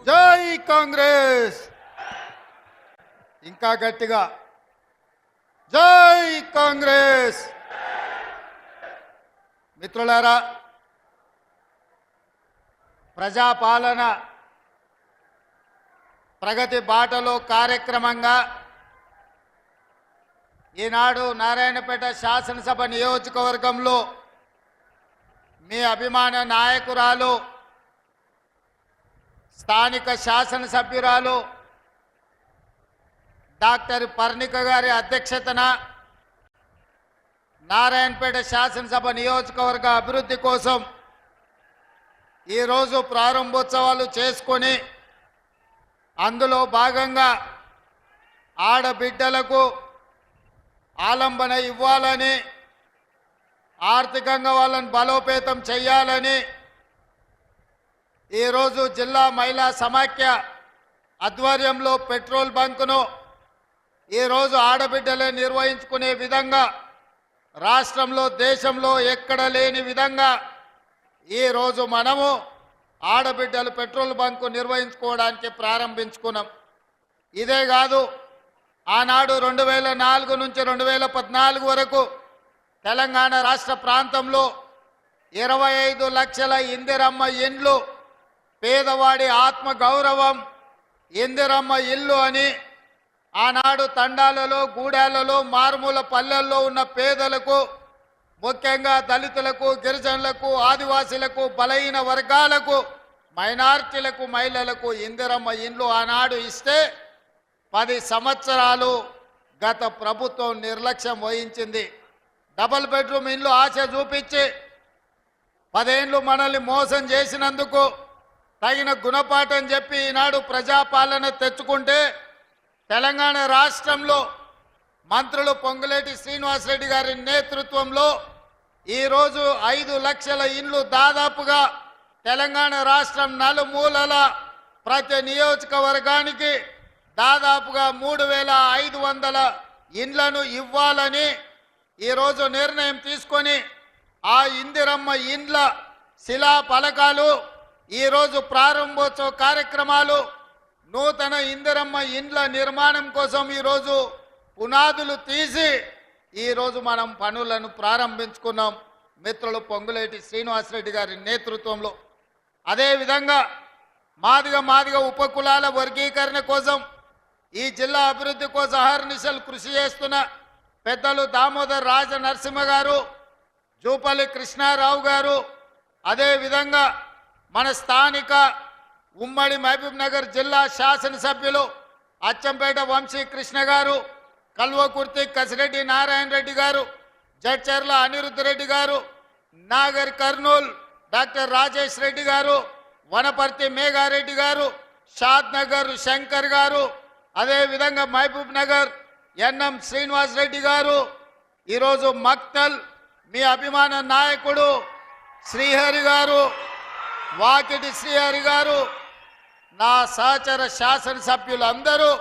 జై కాంగ్రెస్. ఇంకా గట్టిగా జై కాంగ్రెస్. మిత్రులారా, ప్రజాపాలన ప్రగతి బాటలో కార్యక్రమంగా ఈనాడు నారాయణపేట శాసనసభ నియోజకవర్గంలో మీ అభిమాన నాయకురాలు స్థానిక శాసనసభ్యురాలు డాక్టర్ పర్ణిక గారి అధ్యక్షతన నారాయణపేట శాసనసభ నియోజకవర్గ అభివృద్ధి కోసం ఈరోజు ప్రారంభోత్సవాలు చేసుకొని అందులో భాగంగా ఆడబిడ్డలకు ఆలంబన ఇవ్వాలని, ఆర్థికంగా వాళ్ళని బలోపేతం చేయాలని ఈరోజు జిల్లా మహిళా సమాఖ్య ఆధ్వర్యంలో పెట్రోల్ బంకును ఈరోజు ఆడబిడ్డలే నిర్వహించుకునే విధంగా రాష్ట్రంలో దేశంలో ఎక్కడ లేని విధంగా ఈరోజు మనము ఆడబిడ్డలు పెట్రోల్ బంకు నిర్వహించుకోవడానికి ప్రారంభించుకున్నాం. ఇదే కాదు, ఆనాడు 2004 నుంచి 2014 వరకు తెలంగాణ రాష్ట్ర ప్రాంతంలో 25 లక్షల ఇందిరమ్మ ఇండ్లు, పేదవాడి ఆత్మ గౌరవం ఇందిరమ్మ ఇల్లు అని ఆనాడు తండాలలో, గూడాలలో, మారుమూల పల్లెల్లో ఉన్న పేదలకు, ముఖ్యంగా దళితులకు, గిరిజనులకు, ఆదివాసీలకు, బలహీన వర్గాలకు, మైనారిటీలకు, మహిళలకు ఇందిరమ్మ ఇండ్లు ఆనాడు ఇస్తే 10 సంవత్సరాలు గత ప్రభుత్వం నిర్లక్ష్యం వహించింది. డబుల్ బెడ్రూమ్ ఇండ్లు ఆశ చూపించి 10 ఏళ్ళు మనల్ని మోసం చేసినందుకు తగిన గుణపాఠం చెప్పి ఈనాడు ప్రజాపాలన తెచ్చుకుంటే తెలంగాణ రాష్ట్రంలో మంత్రులు పొంగులేటి శ్రీనివాసరెడ్డి గారి నేతృత్వంలో ఈరోజు 5 లక్షల ఇండ్లు దాదాపుగా తెలంగాణ రాష్ట్రం నలుమూలల ప్రతి నియోజకవర్గానికి దాదాపుగా 3500 ఇండ్లను ఇవ్వాలని ఈరోజు నిర్ణయం తీసుకొని ఆ ఇందిరమ్మ ఇండ్ల శిలా ఫలకాలు ఈరోజు ప్రారంభోత్సవ కార్యక్రమాలు, నూతన ఇందిరమ్మ ఇండ్ల నిర్మాణం కోసం ఈరోజు పునాదులు తీసి ఈరోజు మనం పనులను ప్రారంభించుకున్నాం మిత్రులు పొంగులేటి శ్రీనివాసరెడ్డి గారి నేతృత్వంలో. అదేవిధంగా మాదిగ ఉపకులాల వర్గీకరణ కోసం ఈ జిల్లా అభివృద్ధి కోసం అహర్నిశలు కృషి చేస్తున్న పెద్దలు దామోదర్ రాజ నరసింహ గారు, జూపల్లి కృష్ణారావు గారు, అదేవిధంగా మన స్థానిక ఉమ్మడి మహబూబ్ నగర్ జిల్లా శాసనసభ్యులు అచ్చంపేట వంశీ కృష్ణ గారు, కల్వకుర్తి కసిరెడ్డి నారాయణ రెడ్డి గారు, జడ్చర్ల అనిరుద్ధ రెడ్డి గారు, నాగర్ కర్నూల్ డాక్టర్ రాజేష్ రెడ్డి గారు, వనపర్తి మేఘారెడ్డి గారు, షాద్ నగర్ శంకర్ గారు, అదేవిధంగా మహబూబ్ నగర్ ఎన్ఎం శ్రీనివాస్ రెడ్డి గారు, ఈరోజు మక్తల్ మీ అభిమాన నాయకుడు శ్రీహరి గారు, వాకిటి శ్రీహరి గారు, నా సహచర శాసనసభ్యులందరూ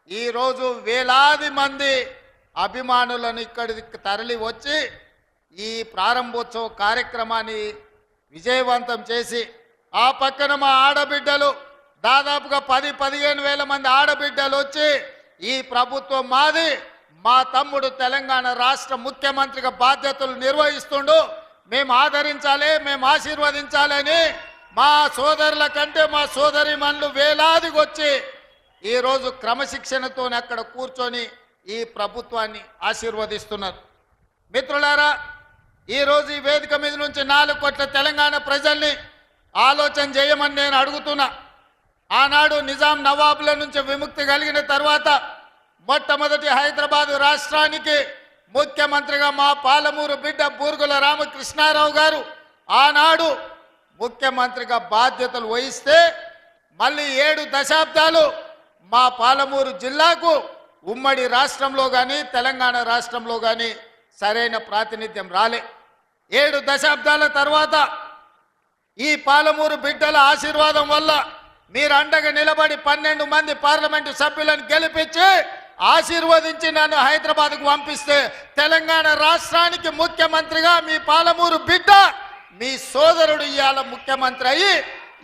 ఈరోజు వేలాది మంది అభిమానులను ఇక్కడికి తరలి వచ్చి ఈ ప్రారంభోత్సవ కార్యక్రమాన్ని విజయవంతం చేసి, ఆ పక్కన మా ఆడబిడ్డలు దాదాపుగా 10-15 వేల మంది ఆడబిడ్డలు వచ్చి ఈ ప్రభుత్వం మాది, మా తమ్ముడు తెలంగాణ రాష్ట్ర ముఖ్యమంత్రిగా బాధ్యతలు నిర్వహిస్తుండు, మేము ఆదరించాలి, మేము ఆశీర్వదించాలని మా సోదరుల కంటే మా సోదరిమణులు వేలాదికి వచ్చి ఈరోజు క్రమశిక్షణతో అక్కడ కూర్చొని ఈ ప్రభుత్వాన్ని ఆశీర్వదిస్తున్నారు. మిత్రులారా, ఈరోజు ఈ వేదిక మీద నుంచి 4 కోట్ల తెలంగాణ ప్రజల్ని ఆలోచన చేయమని నేను అడుగుతున్నా. ఆనాడు నిజాం నవాబుల నుంచి విముక్తి కలిగిన తర్వాత మొట్టమొదటి హైదరాబాద్ రాష్ట్రానికి ముఖ్యమంత్రిగా మా పాలమూరు బిడ్డ బూర్గుల రామకృష్ణారావు గారు ఆనాడు ముఖ్యమంత్రిగా బాధ్యతలు వహిస్తే మళ్ళీ 7 దశాబ్దాలు మా పాలమూరు జిల్లాకు ఉమ్మడి రాష్ట్రంలో కానీ తెలంగాణ రాష్ట్రంలో కానీ సరైన ప్రాతినిధ్యం రాలే. 7 దశాబ్దాల తర్వాత ఈ పాలమూరు బిడ్డల ఆశీర్వాదం వల్ల మీరు అండగా నిలబడి 12 మంది పార్లమెంటు సభ్యులను గెలిపించి ఆశీర్వదించి నన్ను హైదరాబాద్కు పంపిస్తే తెలంగాణ రాష్ట్రానికి ముఖ్యమంత్రిగా మీ పాలమూరు బిడ్డ మీ సోదరుడు ఇవాళ ముఖ్యమంత్రి అయ్యి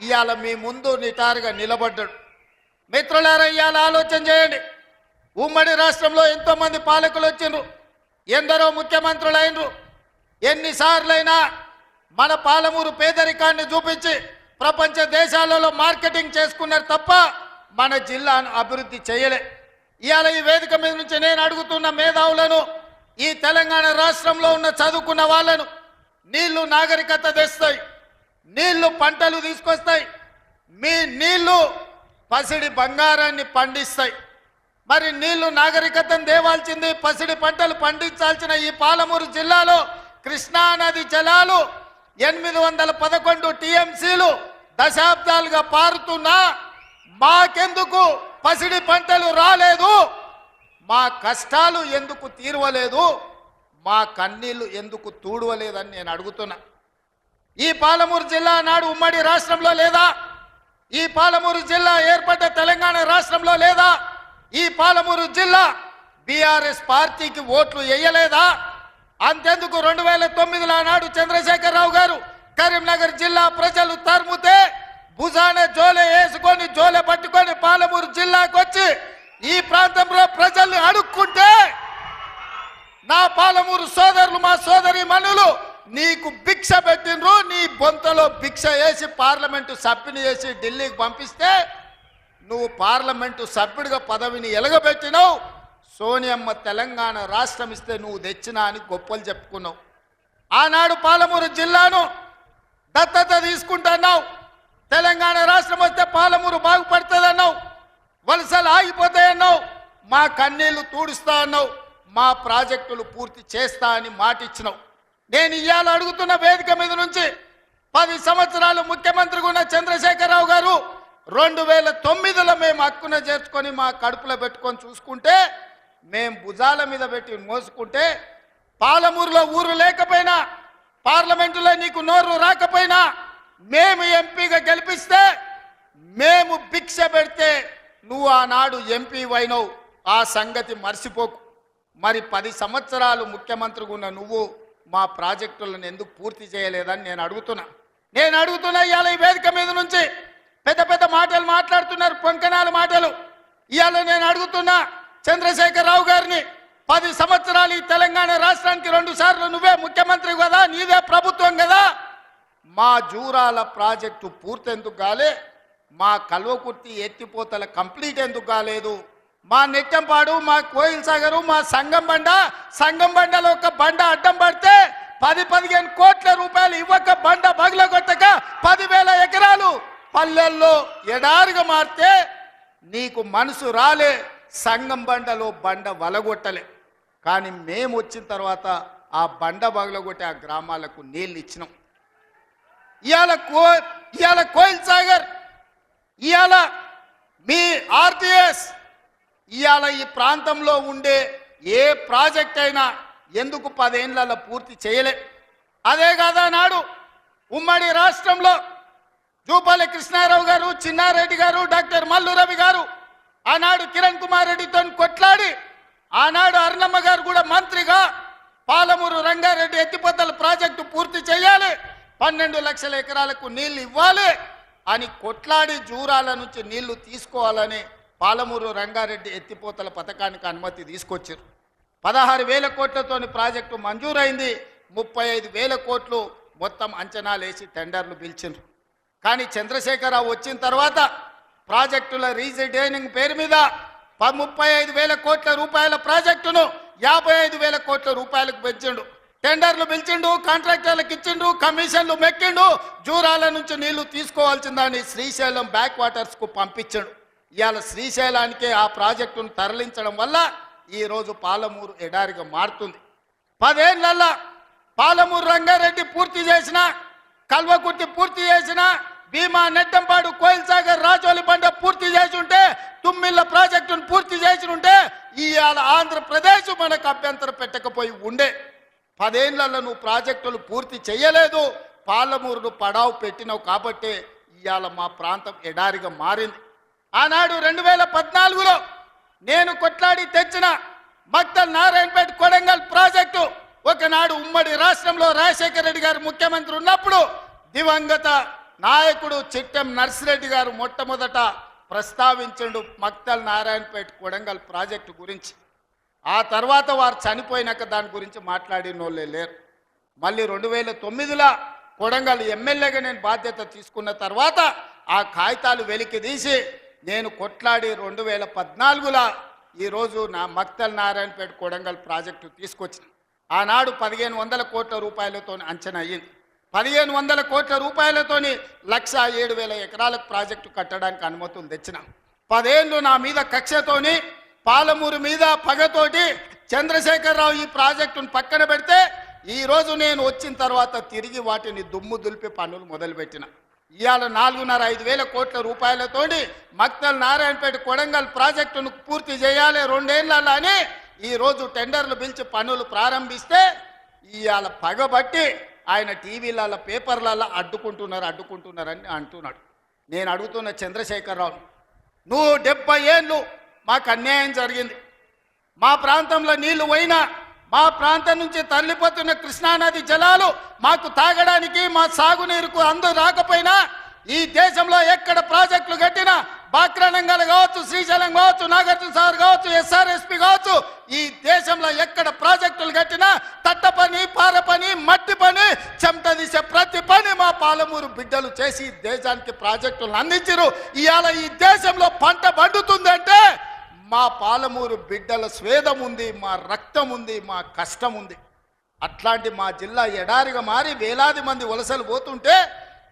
ఇవాళ మీ ముందు నిటారుగా నిలబడ్డాడు. మిత్రులారా, ఇవాళ ఆలోచన చేయండి. ఉమ్మడి రాష్ట్రంలో ఎంతోమంది పాలకులు వచ్చిండ్రు, ఎందరో ముఖ్యమంత్రులు అయినరు. ఎన్నిసార్లైనా మన పాలమూరు పేదరికాన్ని చూపించి ప్రపంచ దేశాలలో మార్కెటింగ్ చేసుకున్నారు తప్ప మన జిల్లాను అభివృద్ధి చేయలే. ఇవాళ ఈ వేదిక మీద నుంచి నేను అడుగుతున్న మేధావులను, ఈ తెలంగాణ రాష్ట్రంలో ఉన్న చదువుకున్న వాళ్ళను, నీళ్లు నాగరికత తెస్తాయి, నీళ్లు పంటలు తీసుకొస్తాయి, మీ నీళ్లు పసిడి బంగారాన్ని పండిస్తాయి. మరి నీళ్లు నాగరికతను దేవాల్సింది, పసిడి పంటలు పండించాల్సిన ఈ పాలమూరు జిల్లాలో కృష్ణానది జలాలు 811 టీఎంసీలు దశాబ్దాలుగా పారుతున్నా మాకెందుకు పసిడి పంటలు రాలేదు? మా కష్టాలు ఎందుకు తీరవలేదు? మా కన్నీళ్లు ఎందుకు తూడవలేదని నేను అడుగుతున్నా. ఈ పాలమూరు జిల్లా నాడు ఉమ్మడి రాష్ట్రంలో లేదా? ఈ పాలమూరు జిల్లా ఏర్పడ్డ తెలంగాణ రాష్ట్రంలో లేదా? ఈ పాలమూరు జిల్లా బీఆర్ఎస్ పార్టీకి ఓట్లు వేయలేదా? అంతెందుకు 2009లో నాడు చంద్రశేఖరరావు గారు కరీంనగర్ జిల్లా ప్రజలు తరుముతే భుజాన జోలె వేసుకొని జోలె పట్టుకొని పాలమూరు జిల్లాకు వచ్చి ఈ ప్రాంతంలో ప్రజల్ని అడుక్కుంటే నా పాలమూరు సోదరులు, మా సోదరి మనులు నీకు భిక్ష పెట్టినరు. నీ బొంతలో భిక్ష వేసి పార్లమెంటు సభ్యుని వేసి ఢిల్లీకి పంపిస్తే నువ్వు పార్లమెంటు సభ్యుడిగా పదవిని ఎలగబెట్టినావు. సోనియమ్మ తెలంగాణ రాష్ట్రం ఇస్తే నువ్వు తెచ్చినా అని గొప్పలు చెప్పుకున్నావు. ఆనాడు పాలమూరు జిల్లాను దత్తత తీసుకుంటున్నావు. తెలంగాణ రాష్ట్రం వస్తే పాలమూరు బాగుపడుతుందన్నావు. వలసలు ఆగిపోతాయన్నావు. మా కన్నీళ్లు తూడుస్తా అన్నావు. మా ప్రాజెక్టులు పూర్తి చేస్తా అని మాటిచ్చినావు. నేను ఇవాళ అడుగుతున్న వేదిక మీద నుంచి 10 సంవత్సరాలు ముఖ్యమంత్రిగా ఉన్న చంద్రశేఖరరావు గారు 2009లో మేము హక్కున చేర్చుకొని మా కడుపులో పెట్టుకొని చూసుకుంటే, మేము భుజాల మీద పెట్టి మోసుకుంటే, పాలమూరులో ఊరు లేకపోయినా, పార్లమెంటులో నీకు నోరు రాకపోయినా, మేము ఎంపీగా గెలిపిస్తే, మేము భిక్ష పెడితే నువ్వు ఆనాడు ఎంపీ అయినవు. ఆ సంగతి మర్చిపోకు. మరి 10 సంవత్సరాలు ముఖ్యమంత్రిగా ఉన్న నువ్వు మా ప్రాజెక్టులను ఎందుకు పూర్తి చేయలేదని నేను అడుగుతున్నా. ఇవాళ ఈ వేదిక మీద నుంచి పెద్ద పెద్ద మాటలు మాట్లాడుతున్నారు, పొంకనాల మాటలు. ఇవాళ నేను అడుగుతున్నా చంద్రశేఖరరావు గారిని, 10 సంవత్సరాలు ఈ తెలంగాణ రాష్ట్రానికి 2 సార్లు నువ్వే ముఖ్యమంత్రి కదా, నీదే ప్రభుత్వం కదా, మా జూరాల ప్రాజెక్టు పూర్తి ఎందుకు కాలే? మా కల్వకుర్తి ఎత్తిపోతల కంప్లీట్ ఎందుకు కాలేదు? మా నెట్టంపాడు, మా కోయిల్ సాగరు, మా సంగం బండలో ఒక బండ అడ్డం పడితే 10-15 కోట్ల రూపాయలు ఇవ్వక బండ బగలగొట్టక 10,000 ఎకరాలు పల్లెల్లో ఎడారిగా మారితే నీకు మనసు రాలే. సంగం బండలో బండ వలగొట్టలే. కానీ మేము వచ్చిన తర్వాత ఆ బండ బగలగొట్టి ఆ గ్రామాలకు నీళ్ళు ఇచ్చినాం. ఇవాళ కోయిల్ సాగర్, ఇవాళ మీ ఆర్టీఎస్, ఇవాళ ఈ ప్రాంతంలో ఉండే ఏ ప్రాజెక్ట్ అయినా ఎందుకు 10 ఏళ్లలో పూర్తి చేయలే? అదే కాదా నాడు ఉమ్మడి రాష్ట్రంలో జూపల్లి కృష్ణారావు గారు, చిన్నారెడ్డి గారు, డాక్టర్ మల్లు రవి గారు ఆనాడు కిరణ్ కుమార్ రెడ్డితో కొట్లాడి, ఆనాడు అరుణమ్మ గారు కూడా మంత్రిగా పాలమూరు రంగారెడ్డి ఎత్తిపోతల ప్రాజెక్టు పూర్తి చేయాలి, 12 లక్షల ఎకరాలకు నీళ్లు ఇవ్వాలి అని కొట్లాడి జూరాల నుంచి నీళ్లు తీసుకోవాలని పాలమూరు రంగారెడ్డి ఎత్తిపోతల పథకానికి అనుమతి తీసుకొచ్చారు. 16,000 కోట్లతోని ప్రాజెక్టు మంజూరైంది. 35,000 కోట్లు మొత్తం అంచనాలు వేసి టెండర్లు పిలిచిండ్రు. కానీ చంద్రశేఖరరావు వచ్చిన తర్వాత ప్రాజెక్టుల రీజైనింగ్ పేరు మీద 35,000 కోట్ల రూపాయల ప్రాజెక్టును 55,000 కోట్ల రూపాయలకు పెంచిండు. టెండర్లు పిలిచిండు, కాంట్రాక్టర్లకు ఇచ్చిండు, కమిషన్లు మెక్కిండు. జూరాల నుంచి నీళ్లు తీసుకోవాల్సిందని శ్రీశైలం బ్యాక్ వాటర్స్కు పంపించాడు. ఇవాళ శ్రీశైలానికే ఆ ప్రాజెక్టును తరలించడం వల్ల ఈరోజు పాలమూరు ఎడారిగా మారుతుంది. 10 ఏళ్లలో పాలమూరు రంగారెడ్డి పూర్తి చేసిన, కల్వకుర్తి పూర్తి చేసిన, భీమా నెట్టంపాడు, కోయిల్ సాగర్, రాజోలి బండ పూర్తి చేసి ఉంటే, తుమ్మిళ్ళ ప్రాజెక్టును పూర్తి చేసి ఉంటే ఇవాళ ఆంధ్రప్రదేశ్ మనకు అభ్యంతరం పెట్టకపోయి ఉండే. 10 ఏళ్లలో నువ్వు ప్రాజెక్టులు పూర్తి చేయలేదు. పాలమూరును పడావు పెట్టినావు కాబట్టి ఇవాళ మా ప్రాంతం ఎడారిగా మారింది. ఆనాడు 2014లో నేను కొట్లాడి తెచ్చిన మక్తల్ నారాయణపేట కొడంగల్ ప్రాజెక్టు ఒకనాడు ఉమ్మడి రాష్ట్రంలో రాజశేఖర రెడ్డి గారు ముఖ్యమంత్రి ఉన్నప్పుడు దివంగత నాయకుడు చిట్టెం నర్సిరెడ్డి గారు మొట్టమొదట ప్రస్తావించండు మక్తల్ నారాయణపేట కొడంగల్ ప్రాజెక్టు గురించి. ఆ తర్వాత వారు చనిపోయినాక దాని గురించి మాట్లాడిన వాళ్ళే లేరు. మళ్ళీ 2009లో కొడంగల్ ఎమ్మెల్యేగా నేను బాధ్యత తీసుకున్న తర్వాత ఆ కాగితాలు వెలికి తీసి నేను కొట్లాడి 2014లో ఈరోజు నా మక్తల్ నారాయణపేట కొడంగల్ ప్రాజెక్టు తీసుకొచ్చిన. ఆనాడు 1500 కోట్ల రూపాయలతో అంచనా అయ్యింది. 1500 కోట్ల రూపాయలతోని 1,07,000 ఎకరాలకు ప్రాజెక్టు కట్టడానికి అనుమతులు తెచ్చిన. 10 ఏళ్ళు నా మీద కక్షతోని పాలమూరు మీద పగతోటి చంద్రశేఖరరావు ఈ ప్రాజెక్టును పక్కన పెడితే ఈరోజు నేను వచ్చిన తర్వాత తిరిగి వాటిని దుమ్ము దులిపి పనులు మొదలుపెట్టిన. ఇవాళ 4,500 వేల కోట్ల రూపాయలతోటి మక్తల్ నారాయణపేట కొడంగల్ ప్రాజెక్టును పూర్తి చేయాలి 2 ఏళ్ళలో అని ఈరోజు టెండర్లు పిలిచి పనులు ప్రారంభిస్తే ఇవాళ పగబట్టి ఆయన టీవీలలో పేపర్లలో అడ్డుకుంటున్నారని అంటున్నాడు. నేను అడుగుతున్న చంద్రశేఖరరావు, నువ్వు 70 ఏళ్ళు మాకు అన్యాయం జరిగింది. మా ప్రాంతంలో నీళ్లు పోయినా మా ప్రాంతం నుంచి తరలిపోతున్న కృష్ణానది జలాలు మాకు తాగడానికి మా సాగునీరుకు అందరూ రాకపోయినా ఈ దేశంలో ఎక్కడ ప్రాజెక్టులు కట్టినా బాక్రానంగల్ కావచ్చు, శ్రీశైలం కావచ్చు, నాగార్జున సాగర్ కావచ్చు, SRSP కావచ్చు, ఈ దేశంలో ఎక్కడ ప్రాజెక్టులు కట్టినా తట్ట పని, పార పని, మట్టి పని, చెమట తీసే ప్రతి పని మా పాలమూరు బిడ్డలు చేసి దేశానికి ప్రాజెక్టులను అందించారు. ఇవాళ ఈ దేశంలో పంట పండుతుందంటే మా పాలమూరు బిడ్డల స్వేదం ఉంది, మా రక్తం ఉంది, మా కష్టం ఉంది. అట్లాంటి మా జిల్లా ఎడారిగా మారి వేలాది మంది వలసలు పోతుంటే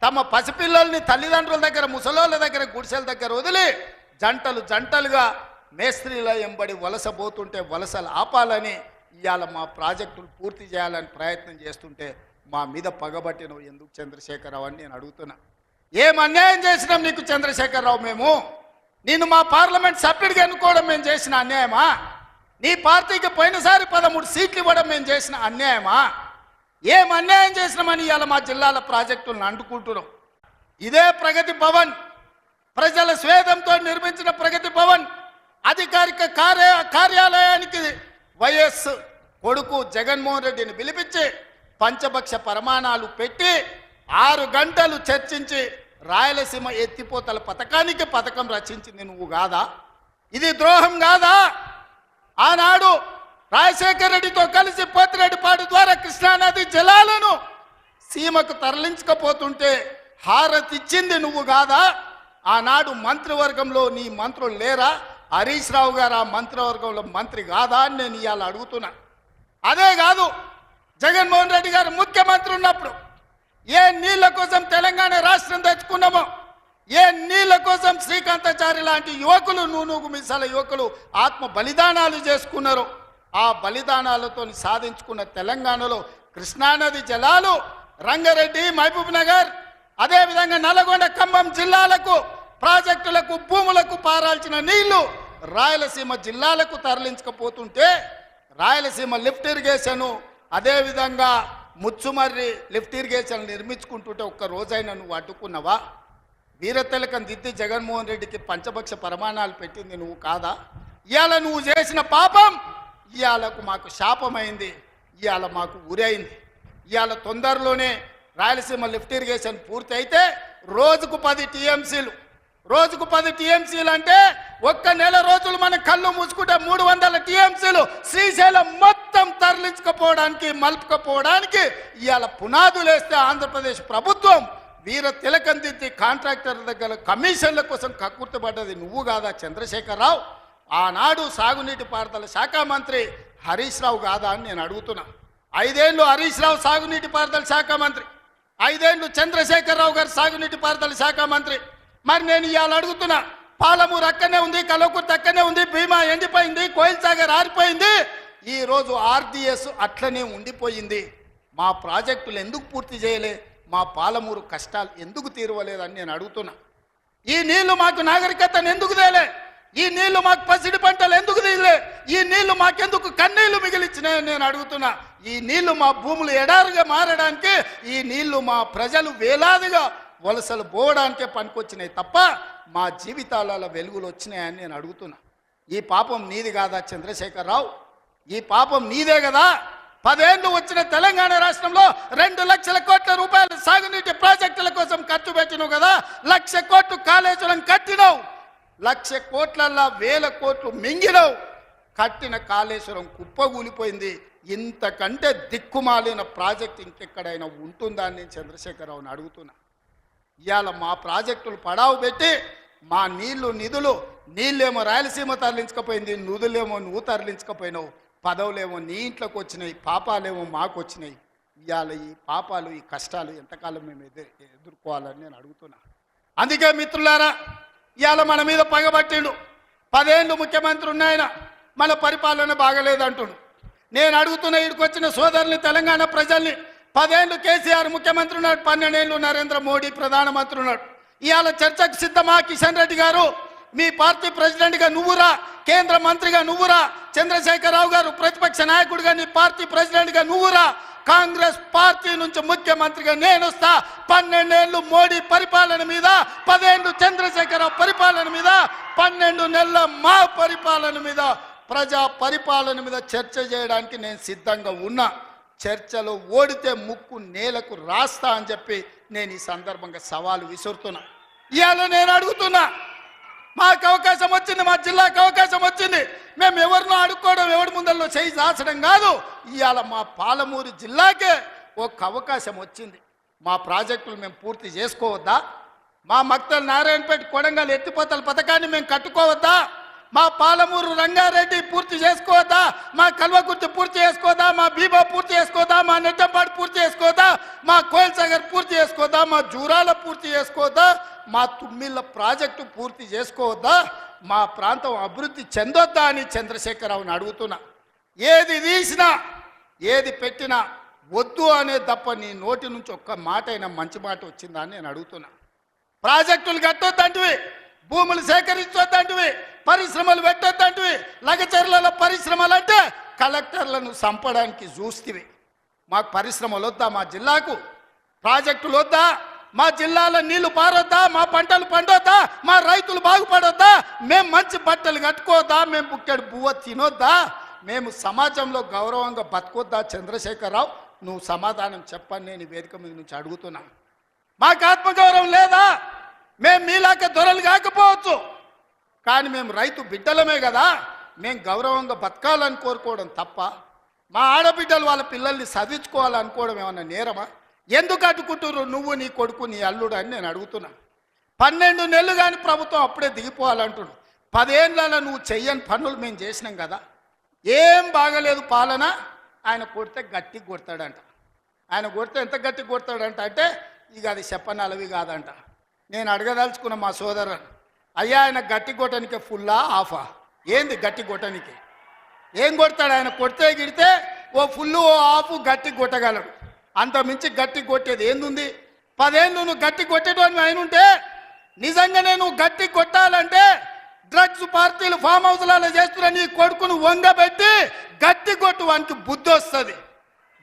తమ పసిపిల్లల్ని తల్లిదండ్రుల దగ్గర, ముసలోళ్ళ దగ్గర, గుడిసెల దగ్గర వదిలి జంటలుగా మేస్త్రీల ఎంబడి వలస పోతుంటే వలసలు ఆపాలని ఇవాళ మా ప్రాజెక్టులు పూర్తి చేయాలని ప్రయత్నం చేస్తుంటే మా మీద పగబట్టినవు ఎందుకు చంద్రశేఖరరావు అని నేను అడుగుతున్నా. ఏం అన్యాయం చేసినాం నీకు చంద్రశేఖరరావు? మేము నిన్ను మా పార్లమెంట్ సభ్యుడిగా ఎన్నుకోవడం మేము చేసిన అన్యాయమా? నీ పార్టీకి పోయినసారి 13 సీట్లు ఇవ్వడం మేము చేసిన అన్యాయమా? ఏం అన్యాయం చేసినామని ఇవాళ మా జిల్లాల ప్రాజెక్టులను అంటుకుంటున్నాం. ఇదే ప్రగతి భవన్, ప్రజల స్వేదంతో నిర్మించిన ప్రగతి భవన్ అధికారిక కార్యాలయానికి వైఎస్ కొడుకు జగన్మోహన్ రెడ్డిని పిలిపించి పంచభక్ష ప్రమాణాలు పెట్టి 6 గంటలు చర్చించి రాయలసీమ ఎత్తిపోతల పథకం రచించింది నువ్వు కాదా? ఇది ద్రోహం కాదా? ఆనాడు రాజశేఖర రెడ్డితో కలిసి పోతిరెడ్డిపాడు ద్వారా కృష్ణానది జలాలను సీమకు తరలించకపోతుంటే హారతిచ్చింది నువ్వు కాదా? ఆనాడు మంత్రివర్గంలో నీ మంత్రులు లేరా? హరీష్ రావు గారు ఆ మంత్రివర్గంలో మంత్రి కాదా అని నేను ఇవాళ అడుగుతున్నా. అదే కాదు, జగన్మోహన్ రెడ్డి గారు ముఖ్యమంత్రి ఉన్నప్పుడు ఏ నీళ్ల కోసం తెలంగాణ రాష్ట్రం తెచ్చుకున్నామో, ఏ నీళ్ల కోసం శ్రీకాంతాచారి లాంటి యువకులు, నూనూగు మిసాల యువకులు ఆత్మ బలిదానాలు చేసుకున్నారు, ఆ బలిదానాలతో సాధించుకున్న తెలంగాణలో కృష్ణానది జలాలు రంగారెడ్డి, మహబూబ్ నగర్, అదేవిధంగా నల్గొండ, ఖమ్మం జిల్లాలకు ప్రాజెక్టులకు, భూములకు పారాల్సిన నీళ్లు రాయలసీమ జిల్లాలకు తరలించకపోతుంటే రాయలసీమ లిఫ్ట్ ఇరిగేషను, అదేవిధంగా ముచ్చుమర్రి లిఫ్ట్ ఇరిగేషన్ నిర్మించుకుంటుంటే ఒక్క రోజైనా నువ్వు అడ్డుకున్నావా? వీరతిలకం దిద్ది జగన్మోహన్ రెడ్డికి పంచభక్ష ప్రమాణాలు పెట్టింది నువ్వు కాదా? ఇవాళ నువ్వు చేసిన పాపం ఇవాళకు మాకు శాపమైంది, ఇవాళ మాకు ఉరైంది. ఇవాళ తొందరలోనే రాయలసీమ లిఫ్ట్ ఇరిగేషన్ పూర్తి అయితే రోజుకు 10 టీఎంసీలు అంటే ఒక్క నెల రోజులు మన కళ్ళు మూసుకుంటే 300 టీఎంసీలు శ్రీశైలం మొత్తం తరలించకపోవడానికి, మలుపుకపోవడానికి ఇవాళ పునాదులు వేస్తే ఆంధ్రప్రదేశ్ ప్రభుత్వం వీర తిలకం దిద్ది కాంట్రాక్టర్ దగ్గర కమిషన్ల కోసం కక్కుర్తిపడ్డది నువ్వు కాదా చంద్రశేఖరరావు? ఆనాడు సాగునీటి పారుదల శాఖ మంత్రి హరీష్ రావు కాదా అని నేను అడుగుతున్నా. 5 ఏళ్ళు హరీష్ రావు సాగునీటి పారుదల శాఖ మంత్రి, 5 ఏళ్ళు చంద్రశేఖరరావు గారు సాగునీటి పారుదల శాఖ మంత్రి. మరి నేను ఇవాళ అడుగుతున్నా, పాలమూరు అక్కడనే ఉంది, కల్వకుర్తి అక్కడనే ఉంది, భీమా ఎండిపోయింది, కోయిల్ సాగర్ ఆరిపోయింది, ఈరోజు RDS అట్లనే ఉండిపోయింది. మా ప్రాజెక్టులు ఎందుకు పూర్తి చేయలే? మా పాలమూరు కష్టాలు ఎందుకు తీరవలేదని నేను అడుగుతున్నా. ఈ నీళ్లు మాకు నాగరికతను ఎందుకు తేలే? ఈ నీళ్లు మాకు పసిడి పంటలు ఎందుకు తీయలే? ఈ నీళ్లు మాకెందుకు కన్నీళ్లు మిగిలిచ్చినాయని నేను అడుగుతున్నా. ఈ నీళ్లు మా భూములు ఎడారుగా మారడానికి, ఈ నీళ్లు మా ప్రజలు వేలాదిగా వలసలు పోవడానికే పనికొచ్చినాయి తప్ప మా జీవితాలలో వెలుగులు వచ్చినాయని నేను అడుగుతున్నా. ఈ పాపం నీది కాదా చంద్రశేఖరరావు? ఈ పాపం నీదే కదా? 10 ఏళ్ళు వచ్చిన తెలంగాణ రాష్ట్రంలో 2 లక్షల కోట్ల రూపాయలు సాగునీటి ప్రాజెక్టుల కోసం ఖర్చు పెట్టినావు కదా. 1,00,000 కోట్లు కాళేశ్వరం కట్టినావు. 1,00,000 కోట్లల్లా 1,000 కోట్లు మింగినావు. కట్టిన కాళేశ్వరం కుప్పగూలిపోయింది. ఇంతకంటే దిక్కుమాలిన ప్రాజెక్ట్ ఇంకెక్కడైనా ఉంటుందా అని నేను చంద్రశేఖరరావుని అడుగుతున్నా. ఇవాళ మా ప్రాజెక్టులు పడావు పెట్టి మా నిధులు నీళ్ళేమో రాయలసీమ తరలించకపోయింది, నిధులేమో నువ్వు తరలించకపోయినావు. పదవులేమో నీ ఇంట్లోకి వచ్చినాయి, పాపాలేమో మాకు వచ్చినాయి. ఇవాళ ఈ పాపాలు ఈ కష్టాలు ఎంతకాలం మేము ఎదుర్కోవాలని నేను అడుగుతున్నా. అందుకే మిత్రులారా, ఇవాళ మన మీద పగబట్టిండు. 10 ఏళ్ళు ముఖ్యమంత్రి ఉన్నాయన, మన పరిపాలన బాగలేదంటుండు. నేను అడుగుతున్న ఇక్కడికి వచ్చిన సోదరుని, తెలంగాణ ప్రజల్ని, 10 ఏళ్ళు కేసీఆర్ ముఖ్యమంత్రి ఉన్నాడు, 12 ఏళ్ళు నరేంద్ర మోడీ ప్రధానమంత్రి ఉన్నాడు. ఇవాళ చర్చకు సిద్ధమా? కిషన్ రెడ్డి గారు మీ పార్టీ ప్రెసిడెంట్గా నువ్వురా, కేంద్ర మంత్రిగా నువ్వురా, చంద్రశేఖరరావు గారు ప్రతిపక్ష నాయకుడిగా నీ పార్టీ ప్రెసిడెంట్గా నువ్వురా, కాంగ్రెస్ పార్టీ నుంచి ముఖ్యమంత్రిగా నేను వస్తా. 12 ఏళ్ళు మోడీ పరిపాలన మీద, 10 ఏళ్ళు చంద్రశేఖరరావు పరిపాలన మీద, 12 నెలల మా పరిపాలన మీద, ప్రజా పరిపాలన మీద చర్చ చేయడానికి నేను సిద్ధంగా ఉన్నా. చర్చలో ఓడితే ముక్కు నేలకు రాస్తా అని చెప్పి నేను ఈ సందర్భంగా సవాలు విసురుతున్నా. ఇవాళ నేను అడుగుతున్నా, మాకు అవకాశం వచ్చింది, మా జిల్లాకు అవకాశం వచ్చింది. మేము ఎవరినో అడుక్కోవడం, ఎవరి ముందల్లో చేయి దాచడం కాదు. ఇవాళ మా పాలమూరు జిల్లాకే ఒక అవకాశం వచ్చింది. మా ప్రాజెక్టులు మేము పూర్తి చేసుకోవద్దా? మా మక్తల్ నారాయణపేట కొడంగల్ ఎత్తిపోతల పథకాన్ని మేము కట్టుకోవద్దా? మా పాలమూరు రంగారెడ్డి పూర్తి చేసుకోవద్దా? మా కల్వకుర్తి పూర్తి చేసుకోవద్దా? మా బీబా పూర్తి చేసుకోవద్దా? మా నెట్టంపాడు పూర్తి చేసుకోవద్దా? మా కోయిల్ సాగర్ పూర్తి చేసుకోవద్దా? మా జూరాల పూర్తి చేసుకోవద్దా? మా తుమ్మిళ్ళ ప్రాజెక్టు పూర్తి చేసుకోవద్దా? మా ప్రాంతం అభివృద్ధి చెందొద్దా అని చంద్రశేఖరరావుని అడుగుతున్నా. ఏది తీసినా ఏది పెట్టినా వద్దు అనే తప్ప నీ నోటి నుంచి ఒక్క మాట అయినా మంచి మాట వచ్చిందా అని నేను అడుగుతున్నా. ప్రాజెక్టులు కట్టొద్దంటివి, భూములు సేకరించొద్దంటివి, పరిశ్రమలు పెట్టొద్దంటివి. లగచర్లలో పరిశ్రమలు అంటే కలెక్టర్లను చంపడానికి చూస్తేవి. మాకు పరిశ్రమలు వద్దా? మా జిల్లాకు ప్రాజెక్టులు వద్దా? మా జిల్లాలో నీళ్లు పారొద్దా? మా పంటలు పండొద్దా? మా రైతులు బాగుపడొద్దా? మేము మంచి బట్టలు కట్టుకోవద్దా? మేము బుక్కెడు బువ్వ తినొద్దా? మేము సమాజంలో గౌరవంగా బతకొద్దా? చంద్రశేఖరరావు, నువ్వు సమాధానం చెప్పని నేను వేదిక మీద నుంచి అడుగుతున్నా. మాకు ఆత్మగౌరవం లేదా? మేము మీలాక దొరలు కాకపోవచ్చు, కానీ మేము రైతు బిడ్డలమే కదా. మేము గౌరవంగా బతకాలని కోరుకోవడం తప్ప, మా ఆడబిడ్డలు వాళ్ళ పిల్లల్ని చదివించుకోవాలనుకోవడం ఏమన్నా నేరమా? ఎందుకు అడ్డుకుంటున్నారు నువ్వు, నీ కొడుకు, నీ అల్లుడు అని నేను అడుగుతున్నా. 12 నెలలు కానీ ప్రభుత్వం అప్పుడే దిగిపోవాలంటున్నాడు. 10 ఏళ్ళలో నువ్వు చెయ్యని పనులు మేము చేసినాం కదా. ఏం బాగలేదు పాలన. ఆయన కొడితే గట్టి కొడతాడంట. ఆయన కొడితే ఎంత గట్టి కొడతాడంట అంటే ఇక అది చెప్పనలవి కాదంట. నేను అడగదలుచుకున్న మా సోదరు, అయ్యా ఆయన గట్టి కొట్టడానికి ఫుల్లా ఆఫా? ఏంది గట్టి కొట్టడానికి? ఏం కొడతాడు ఆయన? కొడితే గిడితే ఓ ఫుల్లు ఓ ఆఫ్ గట్టి కొట్టగలడు. అంత మించి గట్టి కొట్టేది ఏందుంది? 10 ఏళ్ళు నువ్వు గట్టి కొట్టేటోని ఆయన ఉంటే, నిజంగానే నువ్వు గట్టి కొట్టాలంటే డ్రగ్స్ పార్టీలు ఫామ్ హౌస్లలో చేస్తున్న నీ కొడుకును వంగబెట్టి గట్టి కొట్టు, వానికి బుద్ధి వస్తుంది.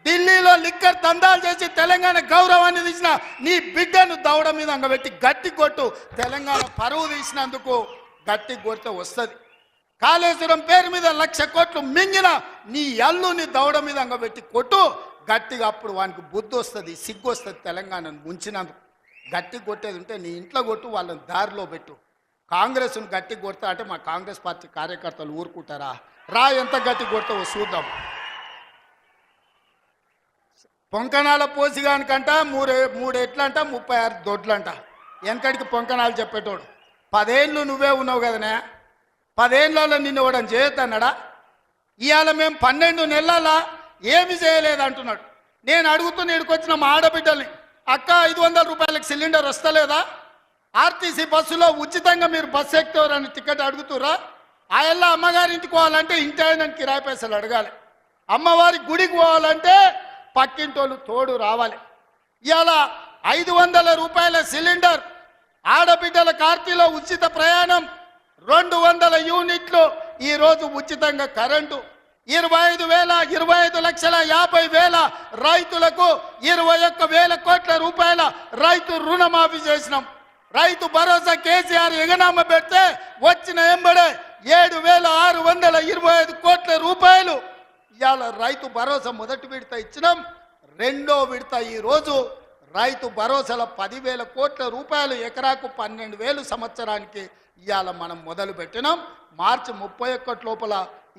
ఢిల్లీలో లిక్కర్ దందాలు చేసి తెలంగాణ గౌరవాన్ని తీసిన నీ బిడ్డను దవడ మీద అంగబెట్టి గట్టి కొట్టు. తెలంగాణ పరువు తీసినందుకు గట్టి కొడితే వస్తుంది. కాళేశ్వరం పేరు మీద 1,00,000 కోట్లు మింగిన నీ అల్లుని దవడ మీద అంగబెట్టి కొట్టు గట్టిగా. అప్పుడు వానికి బుద్ధి వస్తుంది, సిగ్గు వస్తుంది. తెలంగాణను ముంచినందుకు గట్టి కొట్టేది ఉంటే నీ ఇంట్లో కొట్టు, వాళ్ళని దారిలో పెట్టు. కాంగ్రెస్ను గట్టి కొడతా అంటే మా కాంగ్రెస్ పార్టీ కార్యకర్తలు ఊరుకుంటారా? రా, ఎంత గట్టి కొడతావో చూద్దాం. పొంకణాల పోసిగానికంట 3 ఎట్లంట 36 దొడ్లంట. వెనకడికి పొంకణాలు చెప్పేటోడు. 10 ఏళ్ళు నువ్వే ఉన్నావు కదనే. 10 ఏళ్ళలో నిన్ను ఇవ్వడం చేయొద్దన్నాడా? ఇవాళ మేము 12 నెలల ఏమి చేయలేదు అంటున్నాడు. నేను అడుగుతున్న ఇక్కడికి మా ఆడబిడ్డల్ని, అక్క 500 రూపాయలకు సిలిండర్ వస్తలేదా? ఆర్టీసీ బస్సులో ఉచితంగా మీరు బస్సు ఎక్కుతారని టికెట్ అడుగుతురా? ఆ ఎల్లా అమ్మగారింటికి పోవాలంటే ఇంటి ఆయన కిరాయి పైసలు అడగాలి. అమ్మవారి గుడికి పోవాలంటే పక్కింటోళ్ళు తోడు రావాలి. ఇవాళ 500 రూపాయల సిలిండర్, ఆడబిడ్డల కార్తీలో ఉచిత ప్రయాణం, 200 యూనిట్లు ఈరోజు ఉచితంగా కరెంటు, 25,50,00,50,000 రైతులకు 21,000 కోట్ల రూపాయల రైతు రుణమాఫీ చేసినాం. రైతు భరోసా కేసీఆర్ ఎగనామ పెడితే వచ్చిన ఎంబడే 7,625 కోట్ల రూపాయలు ఇవాళ రైతు భరోసా మొదటి విడత ఇచ్చినాం. రెండో విడత ఈరోజు రైతు భరోసాల 10,000 కోట్ల రూపాయలు, ఎకరాకు 12,000 సంవత్సరానికి ఇవాళ మనం మొదలు పెట్టినాం. మార్చి 31 లోపల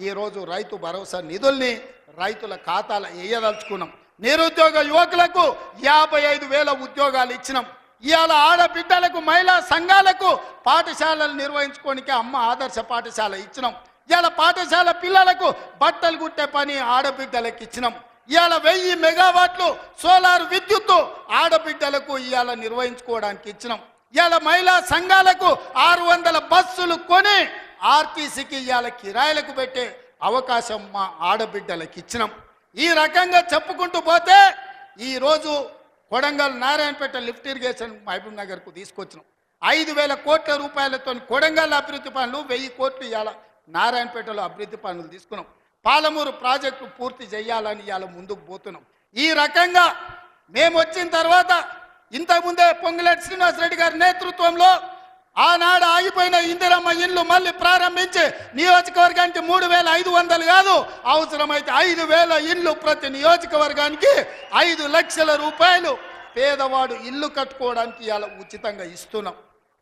ఈరోజు రైతు భరోసా నిధుల్ని రైతుల ఖాతాలో వేయదలుచుకున్నాం. నిరుద్యోగ యువకులకు 55,000 ఉద్యోగాలు ఇచ్చినాం. ఇవాళ ఆడబిడ్డలకు, మహిళా సంఘాలకు పాఠశాలలు నిర్వహించుకోనికి అమ్మ ఆదర్శ పాఠశాల ఇచ్చినాం. ఇవాళ పాఠశాల పిల్లలకు బట్టలు కుట్టే పని ఆడబిడ్డలకు ఇచ్చినాం. ఇవాళ 1000 మెగావాట్లు సోలార్ విద్యుత్తు ఆడబిడ్డలకు ఇవాళ నిర్వహించుకోవడానికి ఇచ్చినాం. ఇవాళ మహిళా సంఘాలకు 600 బస్సులు కొని ఆర్టీసీకి ఇవాళ కిరాయిలకు పెట్టే అవకాశం మా ఆడబిడ్డలకు ఇచ్చినాం. ఈ రకంగా చెప్పుకుంటూ పోతే ఈరోజు కొడంగల్ నారాయణపేట లిఫ్ట్ ఇరిగేషన్ మహబూబ్ నగర్కు తీసుకొచ్చినాం. 5,000 కోట్ల రూపాయలతో కొడంగల్ అభివృద్ధి పనులు, 1000 కోట్లు ఇవాళ నారాయణపేటలో అభివృద్ధి పనులు తీసుకున్నాం. పాలమూరు ప్రాజెక్టు పూర్తి చేయాలని ఇవాళ ముందుకు పోతున్నాం. ఈ రకంగా మేము వచ్చిన తర్వాత ఇంతకుముందే పొంగులేటి శ్రీనివాసరెడ్డి గారి నేతృత్వంలో ఆనాడు ఆగిపోయిన ఇందిరమ్మ ఇల్లు మళ్ళీ ప్రారంభించి నియోజకవర్గానికి 3,500 కాదు, అవసరమైతే 5,000 ఇల్లు ప్రతి నియోజకవర్గానికి 5 లక్షల రూపాయలు పేదవాడు ఇల్లు కట్టుకోవడానికి ఇవాళ ఉచితంగా ఇస్తున్నాం.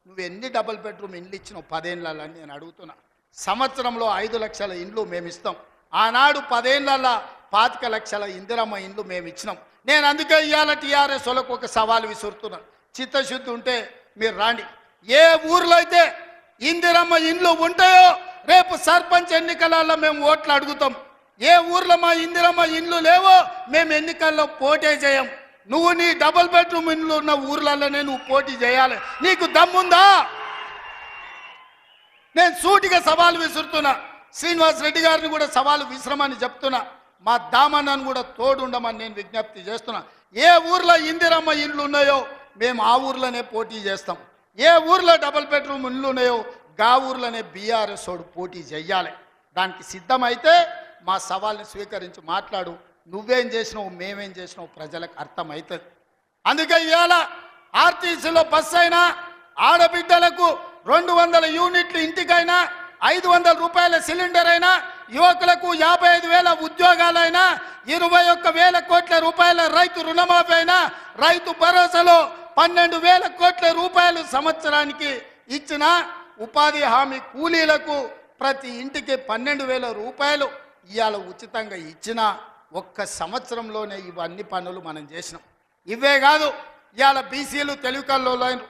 నువ్వు ఎన్ని డబుల్ బెడ్రూమ్ ఇండ్లు ఇచ్చినావు 10 ఏళ్ళని నేను అడుగుతున్నా. సంవత్సరంలో 5 లక్షల ఇండ్లు మేము ఇస్తాం. ఆనాడు 10 ఏళ్ళ 25 లక్షల ఇందిరమ్మ ఇండ్లు మేము ఇచ్చినాం. నేను అందుకే ఇవాళ టీఆర్ఎస్ వాళ్ళకు ఒక సవాల్ విసురుతున్నాను. చిత్తశుద్ధి ఉంటే మీరు రాండి. ఏ ఊర్లో అయితే ఇందిరమ్మ ఇండ్లు ఉంటాయో రేపు సర్పంచ్ ఎన్నికలలో మేము ఓట్లు అడుగుతాం. ఏ ఊర్లో మా ఇందిరమ్మ ఇండ్లు లేవో మేము ఎన్నికల్లో పోటీ చేయం. నువ్వు నీ డబుల్ బెడ్రూమ్ ఇండ్లు ఉన్న ఊర్లలోనే నువ్వు పోటీ చేయాలి. నీకు దమ్ముందా? నేను సూటిగా సవాలు విసురుతున్నా. శ్రీనివాసరెడ్డి గారిని కూడా సవాలు విసరమని చెప్తున్నా. మా దామన్నను కూడా తోడుండమని నేను విజ్ఞప్తి చేస్తున్నా. ఏ ఊర్లో ఇందిరమ్మ ఇండ్లు ఉన్నాయో మేము ఆ ఊర్లోనే పోటీ చేస్తాం. ఏ ఊర్లో డబుల్ బెడ్రూమ్ ఇండ్లు ఉన్నాయో గా ఊర్లోనే బీఆర్ఎస్ వాడు పోటీ చెయ్యాలి. దానికి సిద్ధమైతే మా సవాల్ని స్వీకరించి మాట్లాడు. నువ్వేం చేసినావు, మేమేం చేసినావు ప్రజలకు అర్థమవుతుంది. అందుకే ఇవాళ ఆర్టీసీలో బస్సు అయినా, ఆడబిడ్డలకు 200 యూనిట్లు ఇంటికైనా, 500 రూపాయల సిలిండర్ అయినా, యువకులకు 55,000 ఉద్యోగాలైనా, 21,000 కోట్ల రూపాయల రైతు రుణమాఫీ అయినా, రైతు భరోసాలో 12,000 కోట్ల రూపాయలు సంవత్సరానికి ఇచ్చిన ఉపాధి హామీ కూలీలకు ప్రతి ఇంటికి 12,000 రూపాయలు ఇవాళ ఉచితంగా ఇచ్చిన ఒక్క సంవత్సరంలోనే ఇవన్నీ పనులు మనం చేసినాం. ఇవే కాదు, ఇవాళ బీసీలు తెలివికల్లోలైన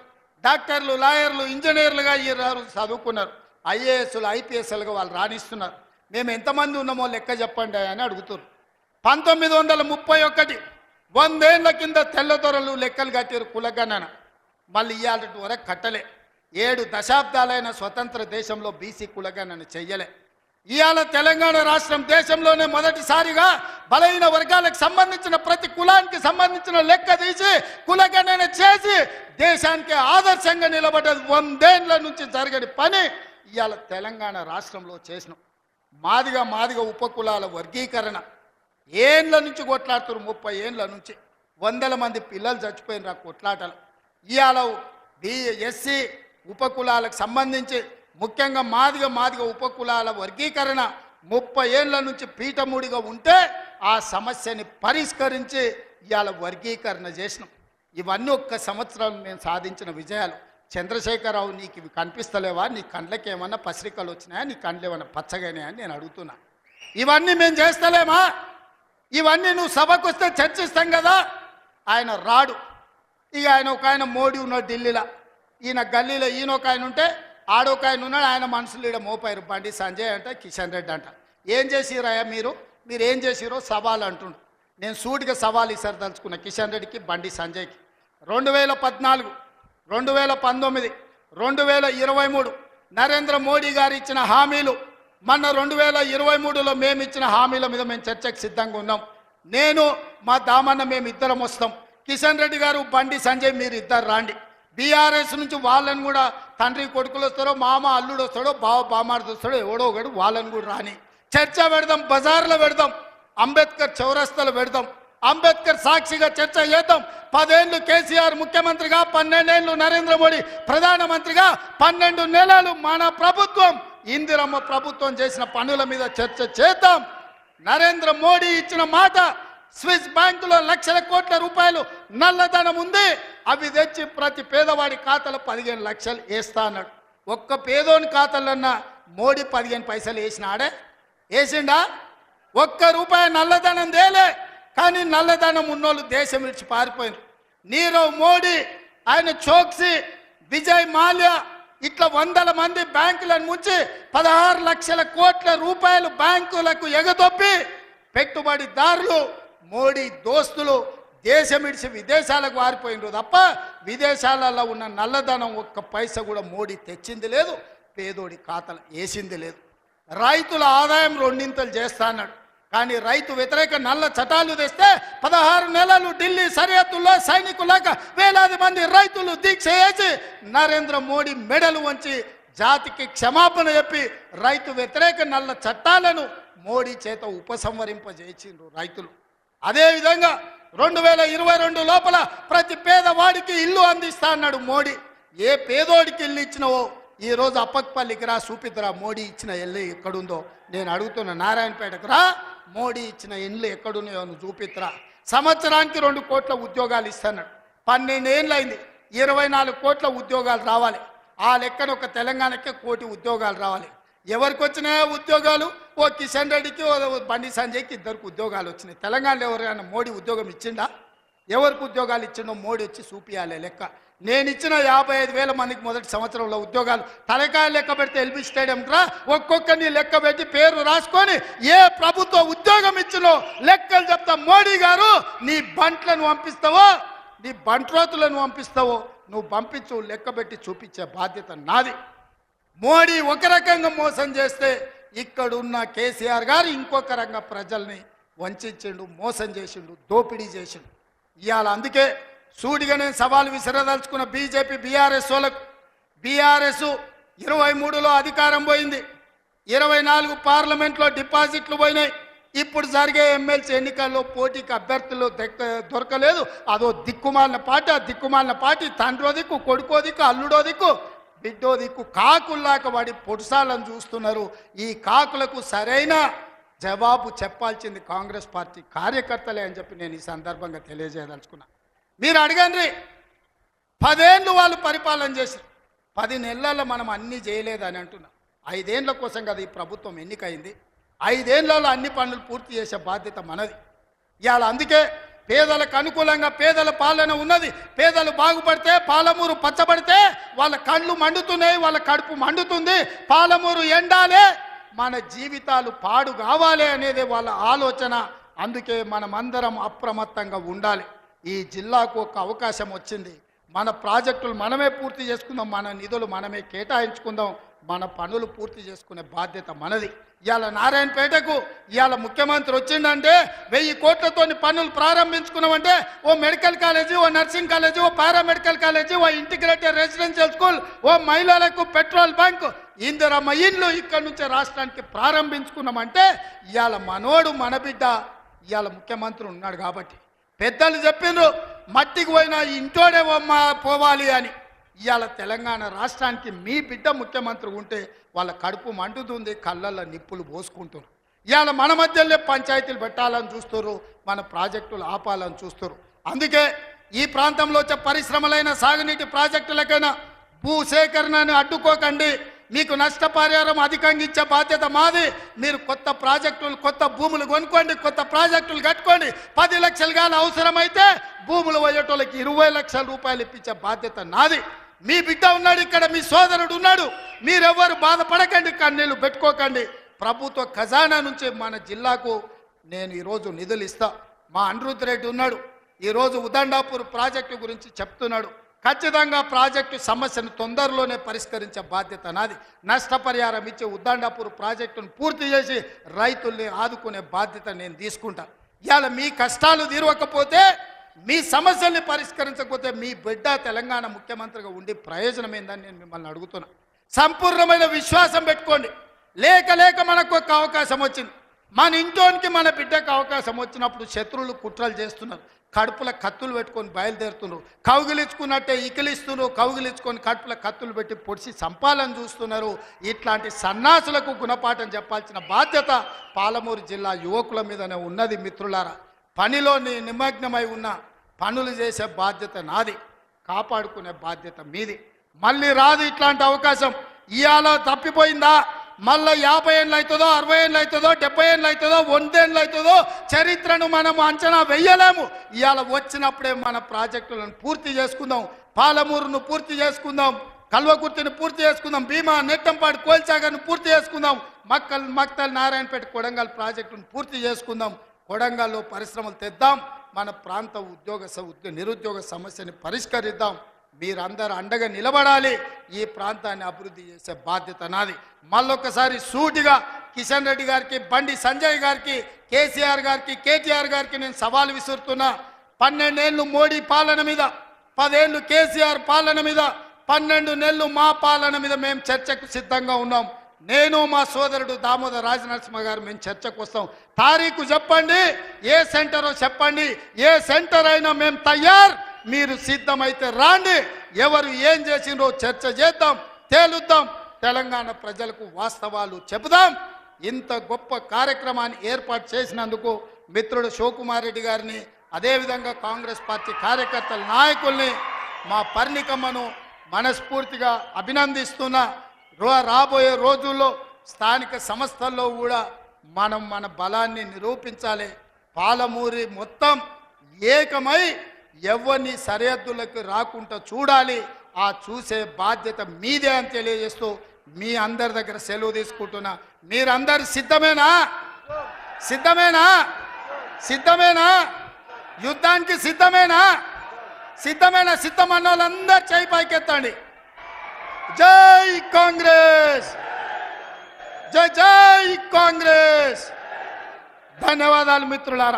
డాక్టర్లు, లాయర్లు, ఇంజనీర్లుగా ఈరోజు చదువుకున్నారు. ఐఏఎస్లు, ఐపీఎస్లుగా వాళ్ళు రాణిస్తున్నారు. మేము ఎంతమంది ఉన్నామో లెక్క చెప్పండి అని అడుగుతున్నారు. 1931 100 ఏళ్ల కింద తెల్లదొరలు లెక్కలు కట్టారు కులగణన. మళ్ళీ ఇవాళ వరకు కట్టలే. 7 దశాబ్దాలైన స్వతంత్ర దేశంలో బీసీ కులగణన చెయ్యలే. ఇవాళ తెలంగాణ రాష్ట్రం దేశంలోనే మొదటిసారిగా బలహీన వర్గాలకు సంబంధించిన ప్రతి కులానికి సంబంధించిన లెక్క తీసి కులగణన చేసి దేశానికి ఆదర్శంగా నిలబడ్డది. 100 ఏళ్ల నుంచి జరగని పని ఇవాళ తెలంగాణ రాష్ట్రంలో చేసినాం. మాదిగ ఉపకులాల వర్గీకరణ ఏండ్ల నుంచి కొట్లాడుతారు. 30 ఏండ్ల నుంచి 100 మంది పిల్లలు చచ్చిపోయిన కొట్లాటలు. ఇవాళ ఎస్సీ ఉపకులాలకు సంబంధించి ముఖ్యంగా మాదిగ ఉపకులాల వర్గీకరణ 30 ఏళ్ల నుంచి పీఠముడిగా ఉంటే ఆ సమస్యని పరిష్కరించి ఇవాళ వర్గీకరణ చేసినాం. ఇవన్నీ ఒక్క సంవత్సరం మేము సాధించిన విజయాలు. చంద్రశేఖరరావు, నీకు ఇవి కనిపిస్తలేవా? నీ కండ్లకి ఏమన్నా పసిరికలు వచ్చినాయా? నీ కండ్లు ఏమన్నా పచ్చగానే అని నేను అడుగుతున్నా. ఇవన్నీ మేము చేస్తలేమా? ఇవన్నీ నువ్వు సభకు వస్తే చర్చిస్తాం కదా. ఆయన రాడు. ఇక ఆయన మోడీ ఉన్నాడు ఢిల్లీలో, ఈయన గల్లీలో ఈయన ఒక ఆయన ఉంటే ఆడొక ఆయన ఉన్నాడు. ఆయన మనుషులు ఈడ మోపారు. బండి సంజయ్ అంట, కిషన్ రెడ్డి అంట. ఏం చేసిరాయా మీరు ఏం చేసిరో సవాల్ అంటుండు. నేను సూటిగా సవాల్ ఇసరదలుచుకున్న కిషన్ రెడ్డికి, బండి సంజయ్కి. 2014, 2019, 2023 నరేంద్ర మోడీ గారు ఇచ్చిన హామీలు, మొన్న 2023లో మేము ఇచ్చిన హామీల మీద మేము చర్చకు సిద్ధంగా ఉన్నాం. నేను మా దామన్న మేము ఇద్దరం వస్తాం. కిషన్ రెడ్డి గారు, బండి సంజయ్ మీరు ఇద్దరు రాండి. బీఆర్ఎస్ నుంచి వాళ్ళని కూడా తండ్రి కొడుకులు వస్తారో, మామ అల్లుడు వస్తాడో, బావ బామార్ది వస్తాడో, ఎవడో ఒకడు వాళ్ళని కూడా రాని. చర్చ పెడదాం, బజార్లో పెడదాం, అంబేద్కర్ చౌరస్తాలో పెడదాం, అంబేద్కర్ సాక్షిగా చర్చ చేద్దాం. 10 ఏళ్ళు కేసీఆర్ ముఖ్యమంత్రిగా, 12 ఏళ్ళు నరేంద్ర మోడీ ప్రధానమంత్రిగా, 12 నెలలు మన ప్రభుత్వం ఇందిరమ్మ ప్రభుత్వం చేసిన పనుల మీద చర్చ చేద్దాం. నరేంద్ర మోడీ ఇచ్చిన మాట స్విస్ బ్యాంకులో లక్షల కోట్ల రూపాయలు నల్లధనం ఉంది, అవి తెచ్చి ప్రతి పేదవాడి ఖాతాలో 15 లక్షలు వేస్తా అన్నాడు. ఒక్క పేదోని ఖాతాలన్నా మోడీ 15 పైసలు వేసినాడే? వేసిండా? ఒక్క రూపాయి నల్లధనం తేలే. కానీ నల్లధనం ఉన్నోళ్ళు దేశం విడిచి పారిపోయినారు. నీరవ్ మోడీ, ఆయన చోక్సీ, విజయ్ మాల్యా ఇట్లా వందల మంది బ్యాంకులను ముంచి 16 లక్షల కోట్ల రూపాయలు బ్యాంకులకు ఎగదొప్పి పెట్టుబడిదారులు మోడీ దోస్తులు దేశం విడిచి విదేశాలకు వారిపోయినరు తప్ప విదేశాలలో ఉన్న నల్లధనం ఒక్క పైసా కూడా మోడీ తెచ్చింది లేదు, పేదోడి ఖాతాలు వేసింది లేదు. రైతుల ఆదాయం 2 చేస్తా అన్నాడు. కానీ రైతు వ్యతిరేక నల్ల చట్టాలు తెస్తే 16 నెలలు ఢిల్లీ సరిహద్దుల్లో సైనికులాగా వేలాది మంది రైతులు దీక్ష చేసి నరేంద్ర మోడీ మెడలు వంచి జాతికి క్షమాపణ చెప్పి రైతు వ్యతిరేక నల్ల చట్టాలను మోడీ చేత ఉపసంహరింపజేసిండ్రు రైతులు. అదేవిధంగా 2022 లోపల ప్రతి పేదవాడికి ఇల్లు అందిస్తా అన్నాడు మోడీ. ఏ పేదోడికి ఇల్లు ఇచ్చినవో ఈరోజు అప్పక్పల్లికి రా చూపిద్దురా మోడీ ఇచ్చిన ఇల్లు ఎక్కడుందో. నేను అడుగుతున్న నారాయణపేటకు రా, మోడీ ఇచ్చిన ఇల్లు ఎక్కడున్నాయో నువ్వు చూపిద్దురా. సంవత్సరానికి 2 కోట్ల ఉద్యోగాలు ఇస్తున్నాడు. 12 ఏళ్ళు అయింది, 24 కోట్ల ఉద్యోగాలు రావాలి. ఆ లెక్కన ఒక తెలంగాణకే 1 కోటి ఉద్యోగాలు రావాలి. ఎవరికి వచ్చినాయో ఉద్యోగాలు? ఓ కిషన్ రెడ్డికి, ఓ బండి సంజయ్కి 2 ఉద్యోగాలు వచ్చినాయి. తెలంగాణలో ఎవరైనా మోడీ ఉద్యోగం ఇచ్చిండా? ఎవరికి ఉద్యోగాలు ఇచ్చిండో మోడీ వచ్చి చూపియాలి లెక్క. నేను ఇచ్చిన 55,000 మందికి మొదటి సంవత్సరంలో ఉద్యోగాలు తలకాయ లెక్క పెడితే ఎల్బీ స్టేడియం రా, ఒక్కొక్కరిని లెక్క పెట్టి పేరు రాసుకొని ఏ ప్రభుత్వ ఉద్యోగం ఇచ్చినో లెక్కలు చెప్తా. మోడీ గారు, నీ బంట్లను పంపిస్తావో, నీ బంట్రోతులను పంపిస్తావో నువ్వు పంపించు, లెక్క పెట్టి చూపించే బాధ్యత నాది. మోడీ ఒక రకంగా మోసం చేస్తే ఇక్కడున్న కేసీఆర్ గారు ఇంకొక రకంగా ప్రజల్ని వంచిండు, మోసం చేసిండు, దోపిడీ చేసిండు. ఇవాళ అందుకే సూటిగా నేను సవాల్ విసిరదలుచుకున్న బీజేపీ బీఆర్ఎస్ వాళ్ళకు. బీఆర్ఎస్ 23లో అధికారం పోయింది, 24 పార్లమెంట్లో డిపాజిట్లు పోయినాయి. ఇప్పుడు జరిగే ఎమ్మెల్సీ ఎన్నికల్లో పోటీకి అభ్యర్థులు దొరకలేదు. అదో దిక్కుమాలిన పార్టీ. ఆ దిక్కుమాలిన పార్టీ తండ్రో దిక్కు, కొడుకో దిక్కు, అల్లుడో దిక్కు, బిడ్డో దిక్కు కాకుల్లాక వాడి పొడుసాలను చూస్తున్నారు. ఈ కాకులకు సరైన జవాబు చెప్పాల్సింది కాంగ్రెస్ పార్టీ కార్యకర్తలే అని చెప్పి నేను ఈ సందర్భంగా తెలియజేయదలుచుకున్నా. మీరు అడగండి, 10 ఏళ్ళు వాళ్ళు పరిపాలన చేశారు, 10 నెలల్లో మనం అన్నీ చేయలేదని అంటున్నాం. 5 ఏళ్ళ కోసం కదా ఈ ప్రభుత్వం ఎన్నికైంది. 5 ఏళ్లలో అన్ని పనులు పూర్తి చేసే బాధ్యత మనది. ఇవాళ అందుకే పేదలకు అనుకూలంగా పేదల పాలన ఉన్నది. పేదలు బాగుపడితే, పాలమూరు పచ్చబడితే వాళ్ళ కళ్ళు మండుతున్నాయి, వాళ్ళ కడుపు మండుతుంది. పాలమూరు ఎండాలే, మన జీవితాలు పాడు కావాలి అనేది వాళ్ళ ఆలోచన. అందుకే మనమందరం అప్రమత్తంగా ఉండాలి. ఈ జిల్లాకు ఒక అవకాశం వచ్చింది, మన ప్రాజెక్టులు మనమే పూర్తి చేసుకుందాం, మన నిధులు మనమే కేటాయించుకుందాం, మన పనులు పూర్తి చేసుకునే బాధ్యత మనది. ఇవాళ నారాయణపేటకు ఇవాళ ముఖ్యమంత్రి వచ్చిందంటే 1000 కోట్లతోని పనులు ప్రారంభించుకున్నామంటే ఓ మెడికల్ కాలేజీ, ఓ నర్సింగ్ కాలేజీ, ఓ పారామెడికల్ కాలేజీ, ఓ ఇంటిగ్రేటెడ్ రెసిడెన్షియల్ స్కూల్, ఓ మహిళలకు పెట్రోల్ బంక్, ఇందిరమ్మ ఇల్లు ఇక్కడి నుంచే రాష్ట్రానికి ప్రారంభించుకున్నామంటే ఇవాళ మనోడు మన బిడ్డ ఇవాళ ముఖ్యమంత్రి ఉన్నాడు కాబట్టి. పెద్దలు చెప్పిండ్రు మట్టికి పోయినా ఇంటోడే పోవాలి అని. ఇవాళ తెలంగాణ రాష్ట్రానికి మీ బిడ్డ ముఖ్యమంత్రి ఉంటే వాళ్ళ కడుపు మండుతుంది, కళ్ళల్లో నిప్పులు పోసుకుంటారు. ఇవాళ మన మధ్యలో పంచాయతీలు పెట్టాలని చూస్తారు, మన ప్రాజెక్టులు ఆపాలని చూస్తారు. అందుకే ఈ ప్రాంతంలో వచ్చే పరిశ్రమలైన సాగునీటి ప్రాజెక్టులకైనా భూసేకరణను అడ్డుకోకండి. మీకు నష్టపరిహారం అధికంగా ఇచ్చే బాధ్యత మాది. మీరు కొత్త ప్రాజెక్టులు, కొత్త భూములు కొనుక్కోండి, కొత్త ప్రాజెక్టులు కట్టుకోండి. 10 లక్షలు కానీ అవసరమైతే భూములు పోయేటోళ్ళకి 20 లక్షల రూపాయలు ఇప్పించే బాధ్యత నాది. మీ బిడ్డ ఉన్నాడు ఇక్కడ, మీ సోదరుడు ఉన్నాడు. మీరెవ్వరు బాధపడకండి, కన్నీళ్ళు పెట్టుకోకండి. ప్రభుత్వ ఖజానా నుంచి మన జిల్లాకు నేను ఈరోజు నిధులు ఇస్తా. మా అనిరుద్ధ్ రెడ్డి ఉన్నాడు, ఈరోజు ఉదండాపూర్ ప్రాజెక్టు గురించి చెప్తున్నాడు. ఖచ్చితంగా ప్రాజెక్టు సమస్యను తొందరలోనే పరిష్కరించే బాధ్యత నాది. నష్టపరిహారం ఇచ్చే ఉద్దండాపూర్ ప్రాజెక్టును పూర్తి చేసి రైతుల్ని ఆదుకునే బాధ్యత నేను తీసుకుంటా. ఇవాళ మీ కష్టాలు తీరవకపోతే, మీ సమస్యల్ని పరిష్కరించకపోతే మీ బిడ్డ తెలంగాణ ముఖ్యమంత్రిగా ఉండి ప్రయోజనం ఏందని నేను మిమ్మల్ని అడుగుతున్నా. సంపూర్ణమైన విశ్వాసం పెట్టుకోండి. లేక లేక మనకు ఒక అవకాశం వచ్చింది. మన ఇంట్లోనికి మన బిడ్డకు అవకాశం వచ్చినప్పుడు శత్రువులు కుట్రలు చేస్తున్నారు. కడుపుల కత్తులు పెట్టుకొని బయలుదేరుతున్నారు. కౌగిలించుకున్నట్టే ఇకిలిస్తున్నారు, కౌగిలించుకొని కడుపుల కత్తులు పెట్టి పొడిచి చంపాలని చూస్తున్నారు. ఇట్లాంటి సన్నాసులకు గుణపాఠం చెప్పాల్సిన బాధ్యత పాలమూరు జిల్లా యువకుల మీదనే ఉన్నది. మిత్రులారా, పనిలో నిమగ్నమై ఉన్న పనులు చేసే బాధ్యత నాది, కాపాడుకునే బాధ్యత మీది. మళ్ళీ రాదు ఇట్లాంటి అవకాశం. ఇవాళ తప్పిపోయిందా, మళ్ళీ 50 ఏళ్ళు అవుతుందో, 60 ఏళ్ళు అవుతుందో, 70 ఏళ్ళు అవుతుందో, 100 ఏళ్ళు అవుతుందో, చరిత్రను మనం అంచనా వెయ్యలేము. ఇవాళ వచ్చినప్పుడే మన ప్రాజెక్టులను పూర్తి చేసుకుందాం, పాలమూరును పూర్తి చేసుకుందాం, కల్వకుర్తిని పూర్తి చేసుకుందాం, భీమా, నెట్టంపాడు, కోల్సాగర్ను పూర్తి చేసుకుందాం, మక్తల్, నారాయణపేట, కొడంగల్ ప్రాజెక్టును పూర్తి చేసుకుందాం. కొడంగల్లో పరిశ్రమలు తెద్దాం, మన ప్రాంత నిరుద్యోగ సమస్యని పరిష్కరిద్దాం. మీరందరూ అండగా నిలబడాలి. ఈ ప్రాంతాన్ని అభివృద్ధి చేసే బాధ్యత నాది. మళ్ళొకసారి సూటిగా కిషన్ రెడ్డి గారికి, బండి సంజయ్ గారికి, కేసీఆర్ గారికి, కేటీఆర్ గారికి నేను సవాల్ విసురుతున్నా. 12 ఏళ్ళు మోడీ పాలన మీద, 10 ఏళ్ళు కేసీఆర్ పాలన మీద, 12 నెలలు మా పాలన మీద మేము చర్చకు సిద్ధంగా ఉన్నాం. నేను మా సోదరుడు దామోదర్ రాజనరసింహ గారు మేము చర్చకు వస్తాం. తారీఖు చెప్పండి, ఏ సెంటరో చెప్పండి, ఏ సెంటర్ అయినా మేము తయారు. మీరు సిద్ధమైతే రాండి, ఎవరు ఏం చేసిండ్రో చర్చ చేద్దాం, తేలుద్దాం, తెలంగాణ ప్రజలకు వాస్తవాలు చెబుదాం. ఇంత గొప్ప కార్యక్రమాన్ని ఏర్పాటు చేసినందుకు మిత్రుడు శివకుమార్ రెడ్డి గారిని, అదేవిధంగా కాంగ్రెస్ పార్టీ కార్యకర్తల నాయకుల్ని, మా పర్ణికమ్మను మనస్ఫూర్తిగా అభినందిస్తున్నా. రాబోయే రోజుల్లో స్థానిక సంస్థల్లో కూడా మనం మన బలాన్ని నిరూపించాలి. పాలమూరి మొత్తం ఏకమై ఎవరిని సరిహద్దులకు రాకుండా చూడాలి. ఆ చూసే బాధ్యత మీదే అని తెలియజేస్తూ మీ అందరి దగ్గర సెలవు తీసుకుంటున్నా. మీరందరు సిద్ధమేనా? సిద్ధమేనా? సిద్ధమేనా? యుద్ధానికి సిద్ధమేనా? సిద్ధమేనా? సిద్ధమన్న వాళ్ళందరూ చేయి పైకెత్తండి. జై కాంగ్రెస్, జై జై కాంగ్రెస్. ధన్యవాదాలు మిత్రులారా.